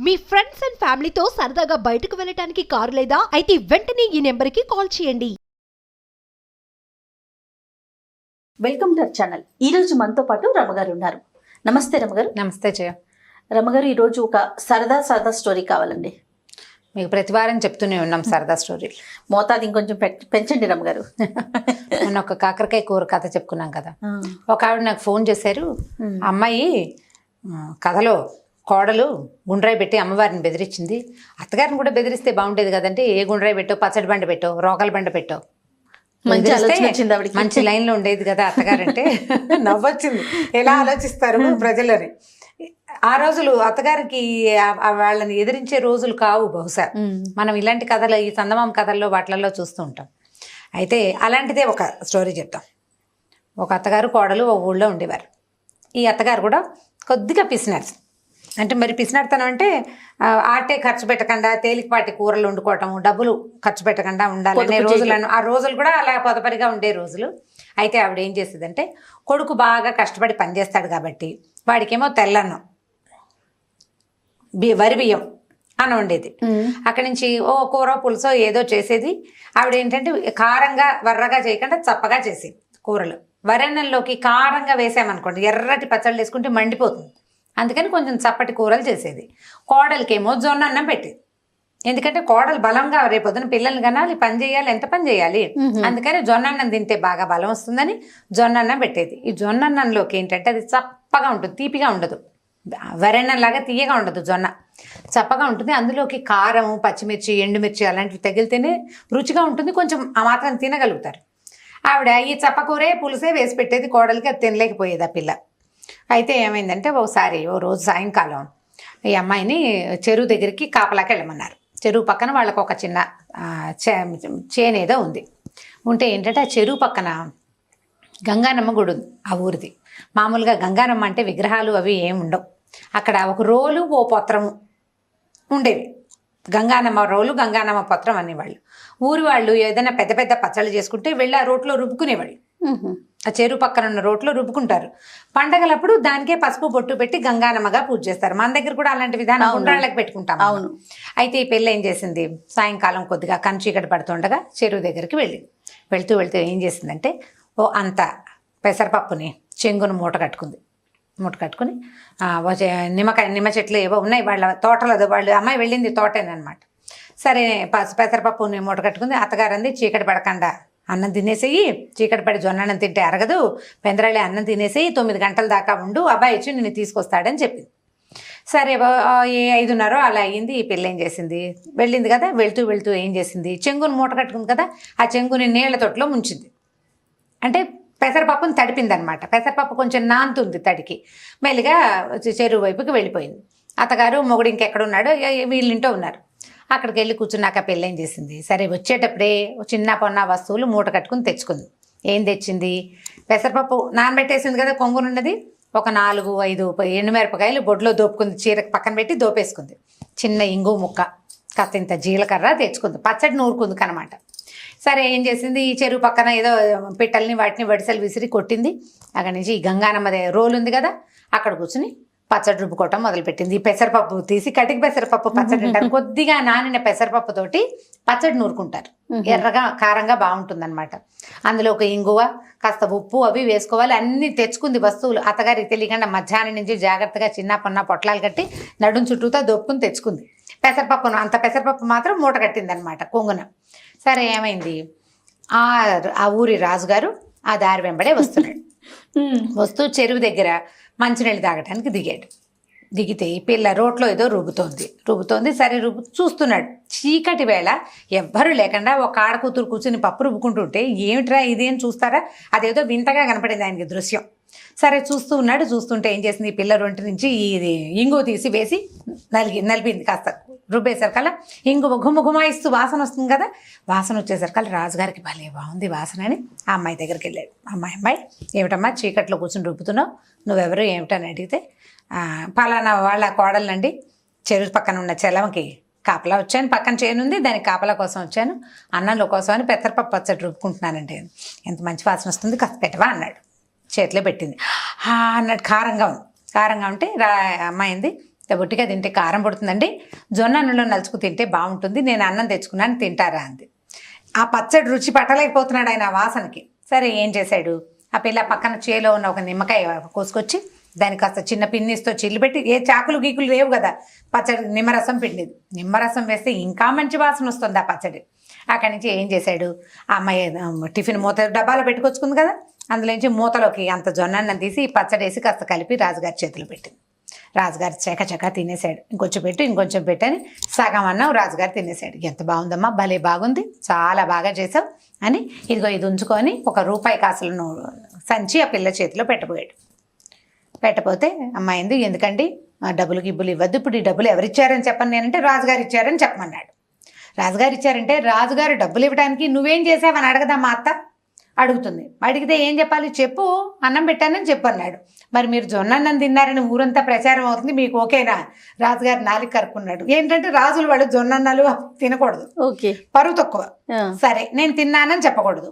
Me friends and ఫ్యామిలీతో సరదాగా బయటకు వెళ్ళటానికి కారు లేదా అయితే వెంటనే ఈ నెంబర్కి కాల్ చేయండి. Welcome to our channel. ఈ రోజు మనతో పాటు రమగారు ఉన్నారు. నమస్తే రమగారు. నమస్తే జయ. రమగారు, ఈరోజు ఒక సరదా స్టోరీ కావాలండి. మీకు ప్రతి వారం చెప్తూనే ఉన్నాం సరదా స్టోరీలు. మోతాదు ఇంకొంచెం పెంచండి రమగారు. మొన్న ఒక కాకరకాయ కూర కథ చెప్పుకున్నాం కదా. ఒక ఆవిడ నాకు ఫోన్ చేశారు. అమ్మాయి కథలో కోడలు గుండ్రాయి పెట్టి అమ్మవారిని బెదిరించింది. అత్తగారిని కూడా బెదిరిస్తే బాగుండేది కదంటే, ఏ గుండ్రాయి పెట్టో, పచ్చడి బండ పెట్టో, రోకల బండ పెట్టో, మంచి లైన్ లో ఉండేది కదా అత్తగారంటే. నవ్వొచ్చింది. ఎలా ఆలోచిస్తారు ప్రజలని. ఆ రోజులు అత్తగారికి వాళ్ళని ఎదిరించే రోజులు కావు బహుశా. మనం ఇలాంటి కథలు, ఈ చందమామ కథల్లో వాటిలలో చూస్తూ ఉంటాం. అయితే అలాంటిదే ఒక స్టోరీ చెప్తాం. ఒక అత్తగారు కోడలు ఒక ఊళ్ళో ఉండేవారు. ఈ అత్తగారు కూడా కొద్దిగా పిసినారు. అంటే మరి పిసినాడుతనం అంటే ఆటే ఖర్చు పెట్టకుండా తేలికపాటి కూరలు వండుకోవటము, డబ్బులు ఖర్చు పెట్టకుండా ఉండాలనే రోజులను, ఆ రోజులు కూడా అలా పొదపరిగా ఉండే రోజులు. అయితే ఆవిడ ఏం చేసేదంటే, కొడుకు బాగా కష్టపడి పనిచేస్తాడు కాబట్టి వాడికేమో తెల్లన్నం, వరి బియ్యం అని ఉండేది. అక్కడి నుంచి ఓ కూర పులుసో ఏదో చేసేది. ఆవిడ ఏంటంటే కారంగా వర్రగా చేయకుండా చప్పగా చేసేది కూరలు. వరన్నంలోకి కారంగా వేసామనుకోండి, ఎర్రటి పచ్చళ్ళు వేసుకుంటే మండిపోతుంది. అందుకని కొంచెం చప్పటి కూరలు చేసేది. కోడలికేమో జొన్న అన్నం పెట్టేది. ఎందుకంటే కోడలు బలంగా రేపొద్దున పిల్లల్ని కనాలి, పని చేయాలి, ఎంత పని చేయాలి. అందుకని జొన్న అన్నం తింటే బాగా బలం వస్తుందని జొన్న అన్నం పెట్టేది. ఈ జొన్న అన్నంలోకి ఏంటంటే అది చప్పగా ఉంటుంది, తీపిగా ఉండదు. వరన్నంలాగా తీయగా ఉండదు, జొన్న చప్పగా ఉంటుంది. అందులోకి కారము, పచ్చిమిర్చి, ఎండుమిర్చి అలాంటివి తగిలితేనే రుచిగా ఉంటుంది. కొంచెం ఆ మాత్రం తినగలుగుతారు. ఆవిడ ఈ చప్పకూరే పులుసే వేసి పెట్టేది కోడలికి. అది తినలేకపోయేది ఆ పిల్ల. అయితే ఏమైందంటే, ఒకసారి ఓ రోజు సాయంకాలం ఈ అమ్మాయిని చెరువు దగ్గరికి కాపలాకి వెళ్ళమన్నారు. చెరువు పక్కన వాళ్ళకు ఒక చిన్న చేనేదో ఉంది. ఉంటే ఏంటంటే, ఆ చెరువు పక్కన గంగానమ్మ గుడి ఉంది ఆ ఊరిది. మామూలుగా గంగానమ్మ అంటే విగ్రహాలు అవి ఏమి ఉండవు. అక్కడ ఒక రోలు, ఓ పత్రము ఉండేవి. గంగానమ్మ రోలు, గంగానమ్మ పత్రం అనేవాళ్ళు. ఊరి వాళ్ళు ఏదైనా పెద్ద పెద్ద పచ్చళ్ళు చేసుకుంటే వెళ్ళి ఆ రోట్లో రుబ్బుకునేవాళ్ళు. ఆ చెరువు పక్కన ఉన్న రోట్లో రుబ్బుకుంటారు. పండగలప్పుడు దానికే పసుపు బొట్టు పెట్టి గంగానమ్మగా పూజ చేస్తారు. మన దగ్గర కూడా అలాంటి విధానం ఉండ్రాళ్ళకి పెట్టుకుంటాం. అవును. అయితే ఈ పెళ్ళి ఏం చేసింది, సాయంకాలం కొద్దిగా చీకటి పడుతుండగా చెరువు దగ్గరికి వెళ్తూ ఏం చేసిందంటే, ఓ అంత పెసరపప్పుని చెంగును మూట కట్టుకుని నిమ్మ చెట్లు ఏవో ఉన్నాయి వాళ్ళ తోటలో. వాళ్ళు అమ్మాయి వెళ్ళింది తోటేనమాట. సరే పెసరపప్పుని మూట కట్టుకుంది. అత్తగారంది, చీకటి పడకుండా అన్నం తినేసేయి, చీకటి పడి జొన్న అన్నం తింటే అరగదు, పెందరాళి అన్నం తినేసేయి, 9 గంటల దాకా ఉండు, అబ్బాయి వచ్చి నిన్ను తీసుకొస్తాడని చెప్పింది. సరే 5:30 అలా అయ్యింది. ఈ పిల్ల ఏం చేసింది, వెళ్ళింది కదా, వెళ్తూ ఏం చేసింది, చెంగుని మూట కట్టుకుంది కదా, ఆ చెంగుని నీళ్ల తొట్టులో ముంచింది. అంటే పెసరపప్పుని తడిపింది అనమాట. పెసరపప్పు కొంచెం నాంతుంది తడికి. మెల్లిగా చెరువు వైపుకి వెళ్ళిపోయింది. అత్తగారు మొగుడు ఇంకెక్కడున్నాడో వీళ్ళింటో ఉన్నారు. అక్కడికి వెళ్ళి కూర్చున్నాక పెళ్ళి ఏం చేసింది, సరే వచ్చేటప్పుడే చిన్న పొన్న వస్తువులు మూట కట్టుకుని తెచ్చుకుంది. ఏం తెచ్చింది, పెసరపప్పు నానబెట్టేసింది కదా కొంగునున్నది, ఒక 4-5 ఎండుమిరపకాయలు బొడ్లో దోపుకుంది. చీరకు పక్కన పెట్టి దోపేసుకుంది. చిన్న ఇంగు ముక్క, కాస్త ఇంత జీలకర్ర తెచ్చుకుంది. పచ్చడి నూరుకుంది కనమాట. సరే ఏం చేసింది, ఈ చెరువు పక్కన ఏదో పిట్టల్ని వాటిని వడిసెలు విసిరి కొట్టింది. అక్కడి నుంచి ఈ గంగానమ్మ రోలు ఉంది కదా, అక్కడ కూర్చుని పచ్చడి రుబ్బుకోవటం మొదలుపెట్టింది. ఈ పెసరపప్పు తీసి, కటికి పెసరపప్పు పచ్చడి అంటారు. కొద్దిగా నానిన పెసరపప్పు తోటి పచ్చడి నూరుకుంటారు. ఎర్రగా కారంగా బాగుంటుందన్నమాట. అందులో ఒక ఇంగువ, కాస్త ఉప్పు అవి వేసుకోవాలి. అన్ని తెచ్చుకుంది వస్తువులు. అత్తగారికి తెలియకుండా మధ్యాహ్నం నుంచి జాగ్రత్తగా చిన్న పొన్న పొట్లాలు కట్టి నడుం చుట్టూతో దొప్పుకుని తెచ్చుకుంది. పెసరపప్పును అంత పెసరపప్పు మాత్రం మూట కట్టింది అనమాట కొంగున. సరే ఏమైంది, ఆ ఊరి రాజుగారు ఆ దారి వెంబడే వస్తున్నాడు. వస్తూ చెరువు దగ్గర మంచినీళ్ళు తాగడానికి దిగితే ఈ పిల్ల రోట్లో ఏదో రుబ్బుతోంది. సరే చూస్తున్నాడు. చీకటి వేళ ఎవ్వరూ లేకుండా ఒక ఆడకూతురు కూర్చుని పప్పు రుబ్బుకుంటుంటే, ఏమిట్రా ఇదేం చూస్తారా, అదేదో వింతగా కనపడింది ఆయనకి దృశ్యం. సరే చూస్తుంటే ఏం చేసింది, ఈ పిల్ల రొంటి నుంచి ఇది ఇంగు తీసి వేసి నలిపింది. కాస్త రుబ్బేసరికల్లా ఇంగు గుమాయిస్తూ వాసన వస్తుంది కదా, వాసన వచ్చేసరికల్లా రాజుగారికి భలే బాగుంది వాసన అని ఆ అమ్మాయి దగ్గరికి వెళ్ళాడు. అమ్మాయి ఏమిటమ్మా చీకట్లో కూర్చుని రుబ్బుతున్నావు, నువ్వెవరు ఏమిటని అడిగితే, పలానా వాళ్ళ కోడలండి, చెరువు పక్కన ఉన్న చెలవకి కాపలా వచ్చాను, పక్కన చేనుంది దానికి కాపలా కోసం వచ్చాను, అన్నంలో కోసం అని పెసరపప్పు పచ్చడి రుబ్బుకుంటున్నానండి. ఎంత మంచి వాసన వస్తుంది, కాస్త పెట్టవా అన్నాడు. చేతిలో పెట్టింది. అన్నట్టు కారంగా ఉంటే అమ్మాయింది, బొట్టిగా తింటే కారం పడుతుందండి, జొన్న అన్నంలో నలుచుకు తింటే బాగుంటుంది, నేను అన్నం తెచ్చుకున్నాను తింటారా అంది. ఆ పచ్చడి రుచి పట్టలేకపోతున్నాడు ఆయన ఆ వాసనకి. సరే ఏం చేశాడు, ఆ పిల్ల పక్కన చేలో ఉన్న ఒక నిమ్మకాయ కోసుకొచ్చి దానికి కాస్త చిన్న పిన్నిస్తో చిల్లు పెట్టి, ఏ చాకులు గీకులు లేవు కదా, పచ్చడి నిమ్మరసం పిండిది, నిమ్మరసం వేస్తే ఇంకా మంచి వాసన వస్తుంది ఆ పచ్చడి. అక్కడి నుంచి ఏం చేశాడు, ఆ అమ్మాయి టిఫిన్ మూత డబ్బాలో పెట్టుకొచ్చుకుంది కదా, అందులోంచి మూతలోకి అంత జొన్నన్నం తీసి పచ్చడి వేసి కాస్త కలిపి రాజుగారి చేతిలో పెట్టింది. రాజుగారు చకచకా తినేశాడు. ఇంకొంచెం పెట్టని సగం అన్నం రాజుగారు తినేశాడు. ఎంత బాగుందమ్మా, భలే బాగుంది, చాలా బాగా చేసావు అని ఇదిగో ఇది ఉంచుకొని ఒక రూపాయి కాసులను సంచి ఆ పిల్ల చేతిలో పెట్టబోయాడు. పెట్టపోతే అమ్మాయింది, ఎందుకండి డబ్బులు గిబ్బులు ఇవ్వద్దు, ఇప్పుడు ఈ డబ్బులు ఎవరిచ్చారని చెప్పను నేనంటే రాజుగారు ఇచ్చారని చెప్పమన్నాడు. రాజుగారు ఇచ్చారంటే రాజుగారు డబ్బులు ఇవ్వడానికి నువ్వేం చేసావని అడగదా మా అత్త అడుగుతుంది. అడిగితే ఏం చెప్పాలి, చెప్పు అన్నం పెట్టానని చెప్పు అన్నాడు. మరి మీరు జొన్న అన్నం తిన్నారని ఊరంతా ప్రచారం అవుతుంది, మీకు ఓకేనా? రాజుగారు నాలుగు కరుక్కున్నాడు. ఏంటంటే రాజులు వాళ్ళు జొన్న అన్నాలు తినకూడదు, ఓకే, పరువు తక్కువ. సరే నేను తిన్నానని చెప్పకూడదు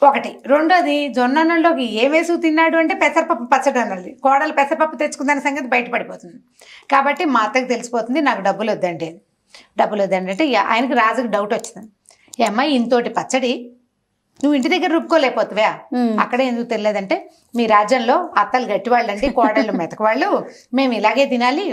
ఒకటి. రెండోది, జొన్న అన్నంలోకి ఏ వేసుకు తిన్నాడు అంటే పెసరపప్పు పచ్చడి అన్నది. కోడలు పెసరపప్పు తెచ్చుకుందన్న సంగతి బయటపడిపోతుంది. కాబట్టి మా అత్తకి తెలిసిపోతుంది నాకు డబ్బులు వద్దండి అంటే ఆయనకి రాజుకి డౌట్ వచ్చింది. ఏ అమ్మాయి ఇంతోటి పచ్చడి నువ్వు ఇంటి దగ్గర రుబ్బుకోలేకపోతావా, అక్కడే ఎందుకు తెలియదంటే మీ రాజ్యంలో అత్తలు గట్టివాళ్ళండి, కోడళ్ళు మెతకవాళ్ళు, మేము ఇలాగే తినాలి,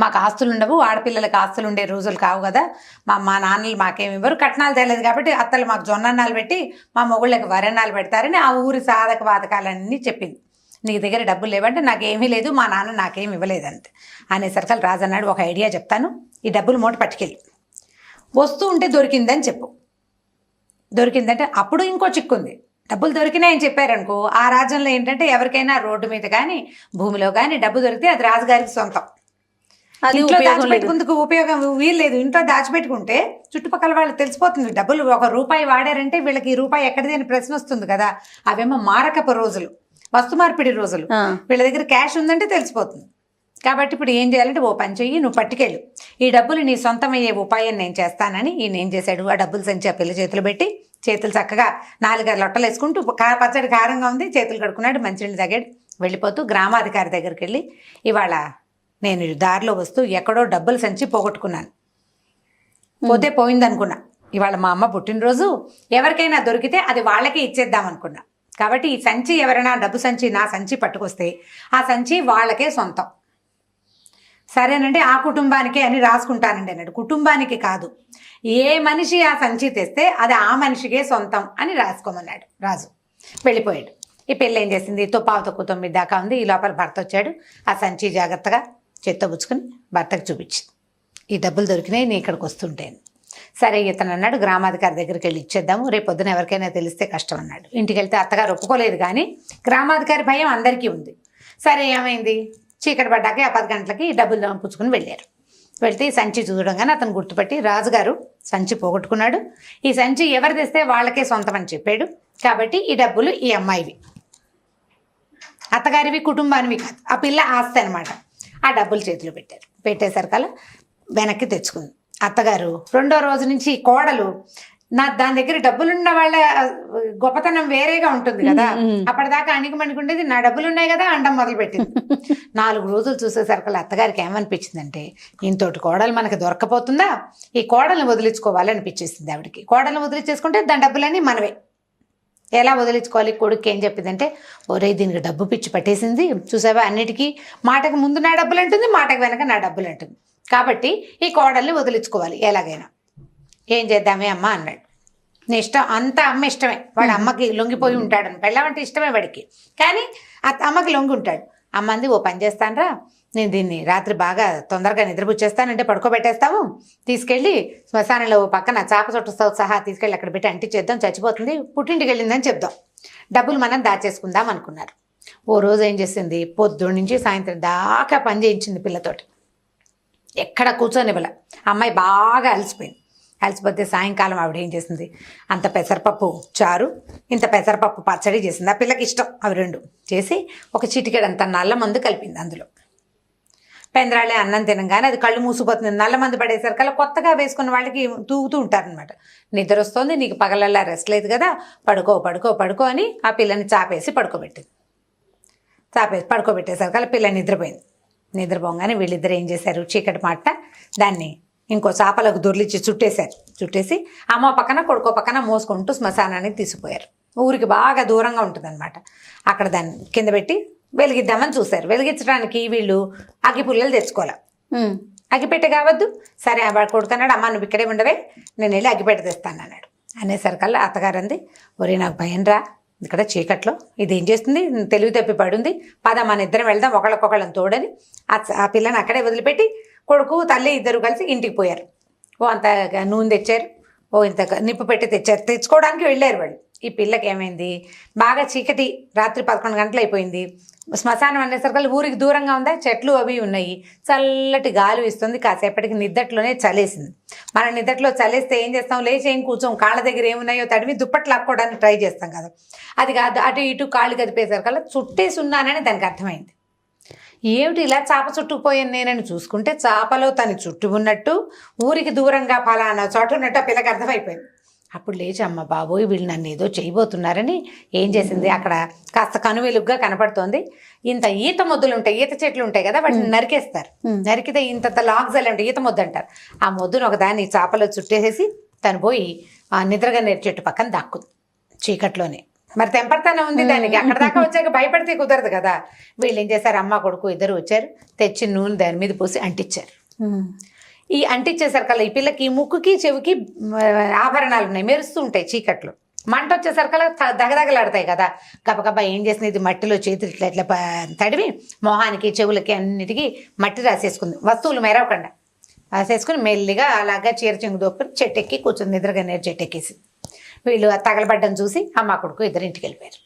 మాకు ఆస్తులు ఉండవు, ఆడపిల్లలకి ఆస్తులు ఉండే రోజులు కావు కదా, మా నాన్నలు మాకేమి ఇవ్వరు, కట్నాలు తెలియదు కాబట్టి అత్తలు మాకు జొన్నన్నాలు పెట్టి మా మొగుళ్ళకి వరన్నాలు పెడతారని ఆ ఊరి సాధక బాధకాలన్నీ చెప్పింది. నీ దగ్గర డబ్బులు లేవంటే నాకేమీ లేదు, మా నాన్న నాకేమి ఇవ్వలేదంటే అనేసరికి రాజు అన్నాడు, ఒక ఐడియా చెప్తాను, ఈ డబ్బులు మూట పట్టుకెళ్ళి వస్తూ ఉంటే దొరికిందని చెప్పు. దొరికిందంటే అప్పుడు ఇంకో చిక్కుంది, డబ్బులు దొరికినాయని చెప్పారనుకో ఆ రాజ్యంలో ఏంటంటే ఎవరికైనా రోడ్డు మీద కానీ భూమిలో కానీ డబ్బు దొరికితే అది రాజుగారికి సొంతం. ఇంట్లో దాచిపెట్టుకుందుకు ఉపయోగం వీల్లేదు. ఇంట్లో దాచిపెట్టుకుంటే చుట్టుపక్కల వాళ్ళకి తెలిసిపోతుంది డబ్బులు ఒక రూపాయి వాడారంటే వీళ్ళకి ఈ రూపాయి ఎక్కడిది అని ప్రశ్న వస్తుంది కదా. అవేమో మారకపు రోజులు, వస్తు మార్పిడి రోజులు, వీళ్ళ దగ్గర క్యాష్ ఉందంటే తెలిసిపోతుంది. కాబట్టి ఇప్పుడు ఏం చేయాలంటే ఓ పని చెయ్యి, నువ్వు పట్టుకెళ్ళు, ఈ డబ్బులు నీ సొంతమయ్యే ఉపాయం నేను చేస్తానని ఈయన ఏం చేశాడు, ఆ డబ్బులు సంచి ఆ పిల్ల చేతులు పెట్టి చేతులు చక్కగా 4 లొట్టలు వేసుకుంటూ పచ్చడి కారంగా ఉంది చేతులు కడుక్కున్నాడు, మంచినీళ్ళు తాగాడు. వెళ్ళిపోతూ గ్రామాధికారి దగ్గరికి వెళ్ళి, ఇవాళ నేను దారిలో వస్తూ ఎక్కడో డబ్బులు సంచి పోగొట్టుకున్నాను, పోతే పోయిందనుకున్నా, ఇవాళ మా అమ్మ పుట్టినరోజు, ఎవరికైనా దొరికితే అది వాళ్ళకే ఇచ్చేద్దాం అనుకున్నా, కాబట్టి ఈ సంచి ఎవరైనా డబ్బు సంచి నా సంచి పట్టుకొస్తే ఆ సంచి వాళ్ళకే సొంతం, సరేనంటే ఆ కుటుంబానికే అని రాసుకుంటానండి అన్నాడు. కుటుంబానికి కాదు, ఏ మనిషి ఆ సంచి తెస్తే అది ఆ మనిషికే సొంతం అని రాసుకోమన్నాడు రాజు. వెళ్ళిపోయాడు. ఈ పెళ్ళి ఏం చేసింది, పావు తక్కువ 9 దాకా ఉంది. ఈ లోపల భర్త వచ్చాడు. ఆ సంచి జాగ్రత్తగా చేత్తబుచ్చుకొని భర్తకు చూపించింది, ఈ డబ్బులు దొరికినాయి నీ ఇక్కడికి వస్తుంటేను. సరే ఇతను అన్నాడు, గ్రామాధికారి దగ్గరికి వెళ్ళి ఇచ్చేద్దాము, రేపు పొద్దున ఎవరికైనా తెలిస్తే కష్టం అన్నాడు. ఇంటికి వెళ్తే అత్తగారు ఒప్పుకోలేదు, కానీ గ్రామాధికారి భయం అందరికీ ఉంది. సరే ఏమైంది, చీకటి పడ్డాక 10 గంటలకి డబ్బులు పుచ్చుకుని వెళ్ళారు. వెళ్తే ఈ సంచి చూడగానే అతను గుర్తుపట్టి, రాజుగారు సంచి పోగొట్టుకున్నాడు, ఈ సంచి ఎవరు తెస్తే వాళ్ళకే సొంతం అని చెప్పాడు, కాబట్టి ఈ డబ్బులు ఈ అమ్మాయివి, అత్తగారివి, కుటుంబానివి కాదు, ఆ పిల్ల ఆస్తి అనమాట. ఆ డబ్బులు చేతిలో పెట్టారు. పెట్టేసరికల్లా వెనక్కి తెచ్చుకుంది. అత్తగారు 2వ రోజు నుంచి కోడలు దాని దగ్గర డబ్బులున్న వాళ్ళ గొప్పతనం వేరేగా ఉంటుంది కదా, అప్పటిదాకా అణిగిమణిగుండేది, నా డబ్బులు ఉన్నాయి కదా అండం మొదలుపెట్టింది. 4 రోజులు చూసేసరికి అత్తగారికి ఏమనిపించిందంటే, ఇంతోటి కోడలు మనకి దొరకపోతుందా, ఈ కోడల్ని వదిలించుకోవాలి అనిపించేసింది ఆవిడకి. కోడల్ని వదిలించేసుకుంటే దాని డబ్బులన్నీ మనవే. ఎలా వదిలించుకోవాలి, కొడుకు ఏం చెప్పిందంటే, ఒరే దీనికి డబ్బు పిచ్చి పట్టేసింది చూసావా, అన్నిటికీ మాటకు ముందు నా డబ్బులు అంటుంది, మాటకు వెనక నా డబ్బులు అంటుంది, కాబట్టి ఈ కోడల్ని వదిలించుకోవాలి ఎలాగైనా. ఏం చేద్దామే అమ్మ అన్నాడు. నీ ఇష్టం, అంతా అమ్మ ఇష్టమే, వాడు అమ్మకి లొంగిపోయి ఉంటాడని, పెళ్ళమంటే ఇష్టమే వాడికి, కానీ అమ్మకి లొంగి ఉంటాడు. అమ్మంది, ఓ పని చేస్తానరా, నేను దీన్ని రాత్రి బాగా తొందరగా నిద్రపుచ్చేస్తానంటే పడుకోబెట్టేస్తాము, తీసుకెళ్ళి శ్మశానంలో పక్కన చాప చుట్టతో సహా తీసుకెళ్ళి అక్కడ పెట్టి అంటించేద్దాం, చచ్చిపోతుంది, పుట్టింటికి వెళ్ళిందని చెప్దాం, డబ్బులు మనం దాచేసుకుందాం అనుకున్నారు. ఓ రోజు ఏం చేసింది, పొద్దున్న నుంచి సాయంత్రం దాకా పని చేయించింది పిల్లతోటి, ఎక్కడ కూర్చొనివ్వల. అమ్మాయి బాగా అలసిపోతే సాయంకాలం ఆవిడ ఏం చేసింది, అంత పెసరపప్పు చారు, ఇంత పెసరపప్పు పచ్చడి చేసింది. ఆ పిల్లకి ఇష్టం అవి 2 చేసి ఒక చిటికెడంత నల్ల మందు కలిపింది అందులో. పెందరాళ్ళే అన్నం తినగానే అది కళ్ళు మూసిపోతుంది. నల్ల మందు పడేసరికల్లా కొత్తగా వేసుకున్న వాళ్ళకి తూగుతూ ఉంటారనమాట. నిద్ర వస్తుంది, నీకు పగలల్లా రెస్ట్ లేదు కదా, పడుకో అని ఆ పిల్లని చాపేసి పడుకోబెట్టింది. పడుకోబెట్టేసరికల్లా పిల్ల నిద్రపోయింది. నిద్రపోగానే వీళ్ళిద్దరు ఏం చేశారు, చీకటి మాట దాన్ని ఇంకో చాపలకు దొర్లిచ్చి చుట్టేసి అమ్మ పక్కన కొడుకో పక్కన మోసుకుంటూ శ్మశానానికి తీసుకుపోయారు. ఊరికి బాగా దూరంగా ఉంటుందన్నమాట. అక్కడ దాన్ని కింద పెట్టి వెలిగిద్దామని చూశారు. వెలిగించడానికి వీళ్ళు అగ్గిపుల్లలు తెచ్చుకోవాలి. అగ్గిపెట్టె కావద్దు. సరే వాడు కొడుకున్నాడు, అమ్మ నువ్వు ఇక్కడే ఉండవే, నేను వెళ్ళి అగ్గిపెట్టె తెస్తాను అన్నాడు. అనేసరికల్లా అత్తగారు అంది, ఒరే నాకు భయం రా, ఇక్కడ చీకట్లో ఇదేం చేస్తుంది, తెలివి తప్పి పడుంది, పద మన ఇద్దరం వెళ్దాం ఒకళ్ళకొకళ్ళని తోడని ఆ పిల్లని అక్కడే వదిలిపెట్టి కొడుకు తల్లి ఇద్దరు కలిసి ఇంటికి పోయారు. ఓ అంత నూనె తెచ్చారు, ఓ ఇంత నిప్పు పెట్టి తెచ్చుకోవడానికి వెళ్ళారు వాళ్ళు. ఈ పిల్లకి ఏమైంది, బాగా చీకటి, రాత్రి 11 గంటలు అయిపోయింది. శ్మశానం అనేసరికి ఊరికి దూరంగా ఉందా, చెట్లు అవి ఉన్నాయి, చల్లటి గాలి ఇస్తుంది. కాసేపటికి నిద్దట్లోనే చలేసింది. మన నిద్దట్లో చలేస్తే ఏం చేస్తాం, లేచి ఏం కూర్చోం, కాళ్ళ దగ్గర ఏమున్నాయో తడిమి దుప్పట్లు లాక్కోవడానికి ట్రై చేస్తాం కదా. అది కాదు, అటు ఇటు కాళ్ళు కదిపేసరికల్లా చుట్టేసి ఉన్నానని దానికి అర్థమైంది. ఏమిటి ఇలా చాప చుట్టుకుపోయాను నేనని చూసుకుంటే చాపలో తను చుట్టూ ఉన్నట్టు, ఊరికి దూరంగా ఫలానా చోట ఉన్నట్టు ఆ పిల్లకి అర్థమైపోయింది. అప్పుడు లేచి అమ్మ బాబోయ్ వీళ్ళు నన్ను ఏదో చేయబోతున్నారని ఏం చేసింది, అక్కడ కాస్త కనువెలుగ్గా కనపడుతోంది. ఇంత ఈత మొద్దులు ఉంటాయి, ఈత చెట్లు ఉంటాయి కదా, వాటిని నరికేస్తారు. నరికితే ఇంత లాగ్జల్ అంటే ఈత మొద్దు అంటారు. ఆ మొద్దును ఒకదాన్ని చాపలో చుట్టేసేసి తను పోయి ఆ నిద్రగా నేర్చు చెట్టు పక్కన దాక్కుంది చీకట్లోనే. మరి తెంపర్తనం ఉంది దానికి, అక్కడ దాకా వచ్చాక భయపడితే కుదరదు కదా. వీళ్ళు ఏం చేశారు, అమ్మ కొడుకు ఇద్దరు వచ్చారు, తెచ్చి నూనె దాని మీద పోసి అంటించారు. ఈ అంటించేసరికల్లా ఈ పిల్లకి ముక్కుకి చెవికి ఆభరణాలు ఉన్నాయి, మెరుస్తూ ఉంటాయి చీకట్లో. మంట వచ్చేసరికల్లా దగదగలాడతాయి కదా. గబగబా ఏం చేసింది, ఇది మట్టిలో చేతులు ఇట్లా ఇట్లా తడివి మొహానికి చెవులకి అన్నిటికీ మట్టి రాసేసుకుంది, వస్తువులు మెరవకుండా రాసేసుకుని మెల్లిగా అలాగా చీర చెంగు దోపుకొని చెట్టెక్కి కూర్చుంది, నిద్రగా నేరు చెట్టెక్కేసి. వీళ్ళు తగలబడ్డం చూసి అమ్మ కొడుకు ఇద్దరు ఇంటికి వెళ్ళిపోయారు.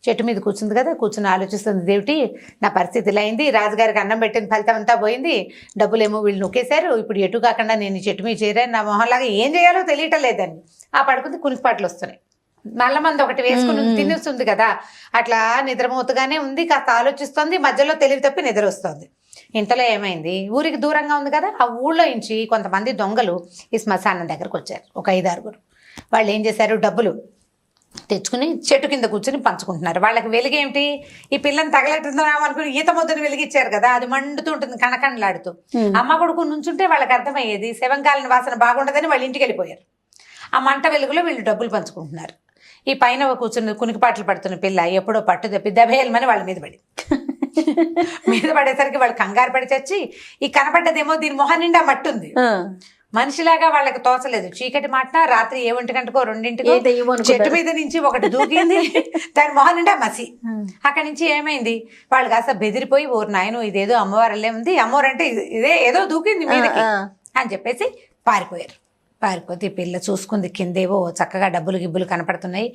చెట్టు మీద కూర్చుంది కదా, కూర్చుని ఆలోచిస్తుంది, దేవుటి నా పరిస్థితి ఇలా అయింది, రాజుగారికి అన్నం పెట్టిన ఫలితం అంతా పోయింది, డబ్బులేమో వీళ్ళు నొక్కేశారు, ఇప్పుడు ఎటు కాకుండా నేను చెట్టు మీద చేరాను, నా మొహంలాగా ఏం చేయాలో తెలియటం లేదని ఆ పడుకుంది. కునికిపాట్లు వస్తున్నాయి, నల్ల మంది ఒకటి వేసుకుని తినేస్తుంది కదా, అట్లా నిద్రమూతగానే ఉంది. కాస్త ఆలోచిస్తుంది, మధ్యలో తెలివి తప్పి నిద్ర వస్తుంది. ఇంతలో ఏమైంది, ఊరికి దూరంగా ఉంది కదా, ఆ ఊళ్ళో నుంచి కొంతమంది దొంగలు ఈ శ్మశానం దగ్గరకు వచ్చారు, ఒక 5-6. వాళ్ళు ఏం చేశారు, డబ్బులు తెచ్చుకుని చెట్టు కింద కూర్చుని పంచుకుంటున్నారు. వాళ్ళకి వెలుగేమిటి, ఈ పిల్లని తగలెట్టుతున్నాం అనుకుని ఈత ముద్దను వెలిగించారు కదా, అది మండుతూ ఉంటుంది కణకణలాడుతూ. అమ్మ కొడుకు నుంచుంటే వాళ్ళకి అర్థమయ్యేది శవంకాలిన వాసన బాగుండదని వాళ్ళ ఇంటికి వెళ్ళిపోయారు. ఆ మంట వెలుగులో వీళ్ళు డబ్బులు పంచుకుంటున్నారు. ఈ పైన కూర్చుని కునికిపాట్లు పడుతున్న పిల్ల ఎప్పుడో పట్టు తప్పి దబేయమని వాళ్ళ మీద పడేసరికి వాళ్ళు కంగారు పడి చచ్చి, ఈ కనపడ్డదేమో దీని మొహం నిండా మట్టుంది. మనిషిలాగా వాళ్ళకి తోచలేదు. చీకటి మాట రాత్రి 1 గంటకో 2 చెట్టు మీద నుంచి ఒకటి దూకింది, దాని మొహం నిండా మసి. అక్కడి నుంచి ఏమైంది, వాళ్ళు కాస్త బెదిరిపోయి, ఓరు నాయను ఇదేదో అమ్మవారల్లే ఉంది, అమ్మవారంటే ఇదే ఏదో దూకింది మీదకి అని చెప్పేసి పారిపోయారు. పారిపోతే ఈ పిల్ల చూసుకుంది, కిందేవో చక్కగా డబ్బులు గిబ్బులు కనపడుతున్నాయి.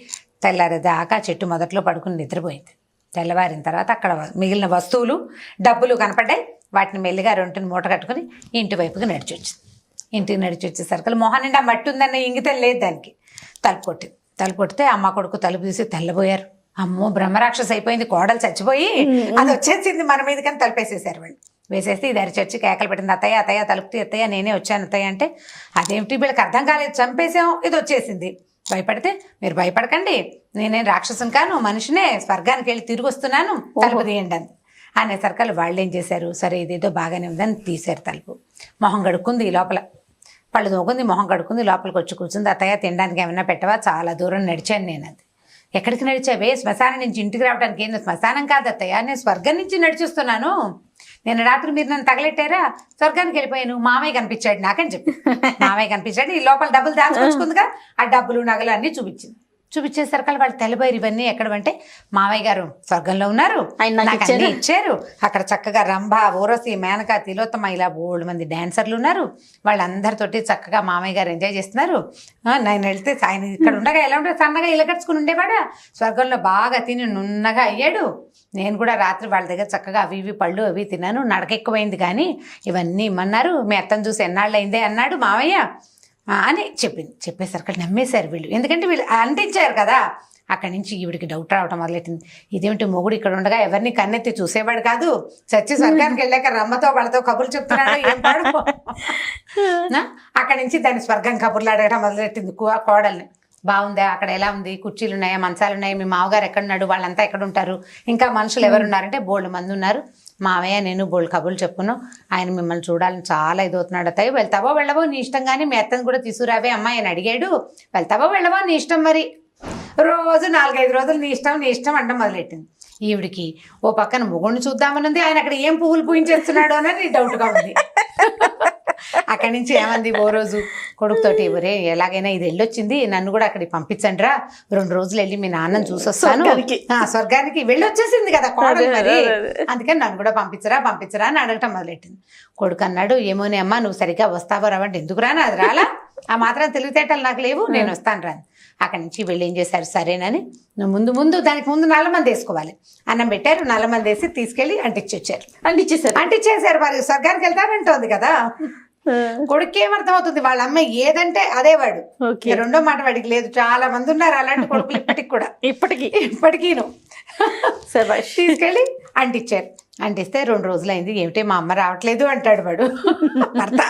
తెల్లారేదాకా చెట్టు మొదట్లో పడుకుని నిద్రపోయింది. తెల్లవారిన తర్వాత అక్కడ మిగిలిన వస్తువులు డబ్బులు కనపడ్డాయి. వాటిని మెల్లిగా 2 మూట కట్టుకుని ఇంటి వైపుకి నడిచొచ్చింది. ఇంటికి నడిచి వచ్చేసరికి మొహం నిండా మట్టి ఉందన్న ఇంగితం లేదు దానికి. తలుపు కొట్టితే అమ్మ కొడుకు తలుపు తీసి తెల్లబోయారు. అమ్మో బ్రహ్మరాక్షస అయిపోయింది, కోడలు చచ్చిపోయి అది వచ్చేసింది మన మీద, కానీ తలుపేసేసారు వాళ్ళు. వేసేసి ఇది అరిచొచ్చి కేకలు పెట్టింది, అత్తయ్య అత్తయ్య తలుపుతీ అత్తయ్య, నేనే వచ్చాను అత్తయ్య అంటే, అదేమిటి వీళ్ళకి అర్థం కాలేదు, చంపేసాం, ఇది వచ్చేసింది. భయపడితే, మీరు భయపడకండి, నేనేం రాక్షసం కాను, మనిషినే, స్వర్గానికి వెళ్ళి తిరిగి వస్తున్నాను, తలుపు తీయండి అంది. అనేసరికల్ వాళ్ళు ఏం చేశారు, సరే ఇదేదో బాగానే ఉందని తీశారు తలుపు. మొహం కడుక్కుంది, లోపల పళ్ళు తోకుంది, మొహం కడుక్కుంది, లోపలికి వచ్చి కూర్చుంది. అత్తయ్య తినడానికి ఏమైనా పెట్టవా, చాలా దూరం నడిచాను నేను. అది ఎక్కడికి నడిచావే, శ్మశానం నుంచి ఇంటికి రావడానికి. ఏంది శ్మశానం కాదు అత్తయ్య, నేను స్వర్గం నుంచి నడిచిస్తున్నాను, నేను రాత్రి మీరు నన్ను తగలెట్టారా, స్వర్గానికి వెళ్ళిపోయాను, మామయ్య కనిపించాడు నాకని చెప్పి. మామయ్య కనిపించాడు, ఈ లోపల డబ్బులు దాచుకొచ్చుకుందిగా, ఆ డబ్బులు నగలు అన్నీ చూపించేసరికి వాళ్ళు తెల్లబోయారు. ఇవన్నీ ఎక్కడమంటే మామయ్య గారు స్వర్గంలో ఉన్నారు, నాకు అన్నీ ఇచ్చారు, అక్కడ చక్కగా రంభ, ఊరసి, మేనక, తిలోత్తమ ఇలా 3 మంది డాన్సర్లు ఉన్నారు, వాళ్ళందరితోటి చక్కగా మామయ్య గారు ఎంజాయ్ చేస్తున్నారు. నేను వెళ్తే ఆయన ఇక్కడ ఉండగా ఎలా ఉంటే సన్నగా ఇలకట్టుకుని ఉండేవాడా, స్వర్గంలో బాగా తిని నున్నగా అయ్యాడు. నేను కూడా రాత్రి వాళ్ళ దగ్గర చక్కగా అవి ఇవి పళ్ళు అవి తిన్నాను, నడక ఎక్కువైంది, కానీ ఇవన్నీ ఇమ్మన్నారు, మీ అత్తను చూసి ఎన్నాళ్ళు అయిందే అన్నాడు మామయ్య అని చెప్పింది. చెప్పేసరికి నమ్మేశారు వీళ్ళు, ఎందుకంటే వీళ్ళు అంటించారు కదా. అక్కడి నుంచి ఈవిడికి డౌట్ రావటం మొదలెట్టింది, ఇదేమిటి మొగుడు ఇక్కడ ఉండగా ఎవరిని కన్నెత్తి చూసేవాడు కాదు, చచ్చి స్వర్గానికి వెళ్ళాక రమ్మతో వాళ్ళతో కబుర్లు చెప్తున్నాడు ఏం పాడు. అక్కడి నుంచి దాన్ని స్వర్గం కబుర్లు అడగడం మొదలెట్టింది కోడల్ని. బాగుందా, అక్కడ ఎలా ఉంది, కుర్చీలు ఉన్నాయా, మంచాలు ఉన్నాయా, మీ మామగారు ఎక్కడున్నాడు, వాళ్ళంతా ఎక్కడ ఉంటారు, ఇంకా మనుషులు ఎవరున్నారంటే 3 మంది ఉన్నారు, మావయ్య నేను బోల్డ్ కబుర్లు చెప్పుకున్నాం, ఆయన మిమ్మల్ని చూడాలని చాలా ఇదవుతున్నాడు అత్తయ్య, వెళ్తావో వెళ్ళవో నీ ఇష్టం, కానీ మీ అత్తని కూడా తీసుకురావే అమ్మాయి అని అడిగాడు, వెళ్తావో వెళ్ళవో నీ ఇష్టం. మరి రోజు 4-5 రోజులు నీ ఇష్టం అంటాం మొదలెట్టింది. ఈవిడికి ఓ పక్కన మొగుడిని చూద్దామనుంది, ఆయన అక్కడ ఏం పువ్వులు పూయించేస్తున్నాడు అని డౌట్గా ఉంది. అక్కడి నుంచి ఏమంది ఓ రోజు కొడుకుతోటి, ఎవరే ఎలాగైనా ఇది వెళ్ళొచ్చింది, నన్ను కూడా అక్కడికి పంపించండి రా, 2 రోజులు వెళ్ళి మీ నాన్నని చూసొస్తాను, స్వర్గానికి వెళ్ళొచ్చేసింది కదా కోడలు మరి, అందుకని నన్ను కూడా పంపించరా అని అడగటం మొదలెట్టింది. కొడుకు అన్నాడు, ఏమోనే అమ్మా నువ్వు సరిగ్గా వస్తావో రావంటే, ఎందుకు రాను, అది రాలా, ఆ మాత్రం తెలివితేటలు నాకు లేవు, నేను వస్తాను రాను. అక్కడి నుంచి వెళ్ళి ఏం చేశారు, సరేనని ముందు దానికి ముందు నల్లమంది వేసుకోవాలి, అన్నం పెట్టారు, నల్లమంది వేసి తీసుకెళ్ళి అంటించేశారు. మరి స్వర్గానికి వెళ్తానంటోంది కదా. కొడుకు ఏమర్థం అవుతుంది, వాళ్ళ అమ్మ ఏదంటే అదే వాడు, రెండో మాట వాడికి లేదు. చాలా మంది ఉన్నారు అలాంటి కొడుకులు ఇప్పటికి కూడా, ఇప్పటికీను. తీసుకెళ్ళి అంటించారు. అంటిస్తే 2 రోజులైంది, ఏమిటే మా అమ్మ రావట్లేదు అంటాడు వాడు భర్త.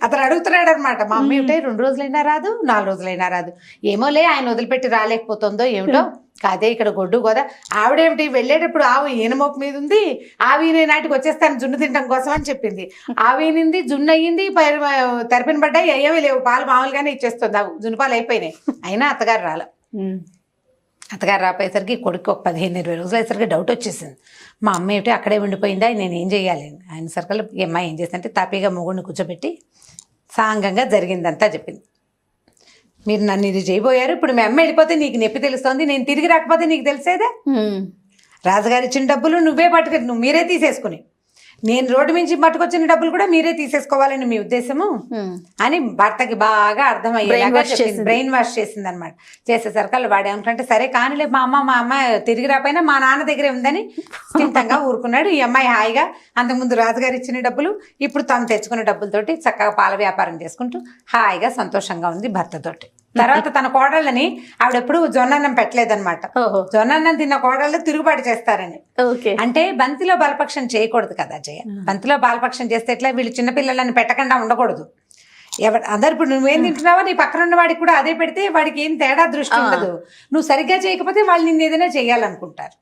అతను అడుగుతున్నాడు అనమాట, మా అమ్మ ఏమిటే 2 రోజులైనా రాదు, 4 రోజులైనా రాదు, ఏమోలే ఆయన వదిలిపెట్టి రాలేకపోతుందో ఏమిటో. కాదే ఇక్కడ గొడ్డు గోదా, ఆవిడేమిటి వెళ్ళేటప్పుడు ఆవు ఈనమోపు మీద ఉంది, ఆవినే నాటికి వచ్చేస్తాను జున్ను తినడం కోసం అని చెప్పింది. ఆవినింది, జున్ను అయ్యింది, తెరపిన పడ్డాయి, ఏమీ లేవు, పాలు మామూలుగానే ఇచ్చేస్తుంది, జున్ను పాలు అయిపోయినాయి. అయినా అత్తగారు రాలే. అత్తగారు రాపోయేసరికి కొడుకు ఒక 15-20 రోజులు అయ్యేసరికి డౌట్ వచ్చేసింది, మా అమ్మ ఏమిటి అక్కడే ఉండిపోయిందా, నేను ఏం చేయాలి. ఆయన సర్కల్ అమ్మాయి ఏం చేసిందంటే తాపీగా మొగుడిని కూర్చోబెట్టి సాంగంగా జరిగిందంతా చెప్పింది. మీరు నన్ను ఇది చేయబోయారు, ఇప్పుడు మీ అమ్మ వెళ్ళిపోతే నీకు నొప్పి తెలుస్తోంది, నేను తిరిగి రాకపోతే నీకు తెలిసేదే, రాజుగారు ఇచ్చిన డబ్బులు నువ్వే పట్టుకు మీరే తీసేసుకుని, నేను రోడ్డు మించి పట్టుకొచ్చిన డబ్బులు కూడా మీరే తీసేసుకోవాలని మీ ఉద్దేశము అని భర్తకి బాగా అర్థమయ్యేలాగా బ్రెయిన్ వాష్ చేసింది అనమాట. చేసేసరికి వాడు ఏమంటే, సరే కానిలే మా అమ్మ తిరిగి రాపోయినా మా నాన్న దగ్గరే ఉందని స్థితంగా ఊరుకున్నాడు. ఈ అమ్మాయి హాయిగా అంతకుముందు రాజుగారు ఇచ్చిన డబ్బులు, ఇప్పుడు తను తెచ్చుకున్న డబ్బులతోటి చక్కగా పాల వ్యాపారం చేసుకుంటూ హాయిగా సంతోషంగా ఉంది భర్తతోటి. తర్వాత తన కోడళ్ళని ఆవిడెప్పుడు జొన్నన్నం పెట్టలేదన్నమాట. జొన్నన్నం తిన్న కోడళ్ళు తిరుగుబాటు చేస్తారని. అంటే బంతిలో బలపక్షం చేయకూడదు కదా జయ. బంతిలో బాలపక్షం చేస్తే ఎట్లా, వీళ్ళు చిన్నపిల్లలని పెట్టకుండా ఉండకూడదు. అందరు ఇప్పుడు నువ్వేం తింటున్నావో నీ పక్కన ఉన్న వాడికి కూడా అదే పెడితే వాడికి ఏం తేడా దృష్టి ఉండదు. నువ్వు సరిగ్గా చేయకపోతే వాళ్ళు నిన్ను ఏదైనా చేయాలనుకుంటారు.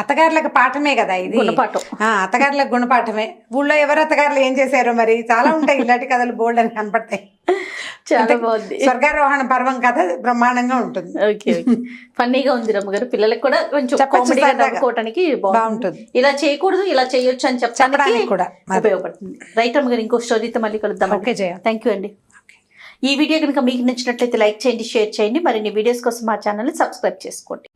అత్తగారులకు పాఠమే కదా ఇది, అత్తగారులకు గుణపాఠమే. ఊళ్ళో ఎవరు అత్తగారులు ఏం చేశారో మరి, చాలా ఉంటాయి ఇలాంటి కథలు, బోల్డ్ అని కనపడతాయి. చాలా బాగుంది. స్వర్గారోహణ పర్వం కథ బ్రహ్మాండంగా ఉంటుంది. ఫన్నీగా ఉంది రమ్మగారు, పిల్లలకు కూడా కొంచెం కామెడీగా నవ్వుకోవడానికి బాగుంటుంది. ఇలా చేయకూడదు ఇలా చేయొచ్చు అని చెప్పడానికి కూడా ఉపయోగపడుతుంది. రైట్ రమ్మగారు, ఇంకో స్టోరీతో మళ్ళీ కలుద్దాం. ఓకే జయ, థ్యాంక్ యూ అండి. ఈ వీడియో కనుక మీకు నచ్చినట్లయితే లైక్ చేయండి, షేర్ చేయండి. మరిన్ని వీడియోస్ కోసం మా ఛానల్ని సబ్స్క్రైబ్ చేసుకోండి.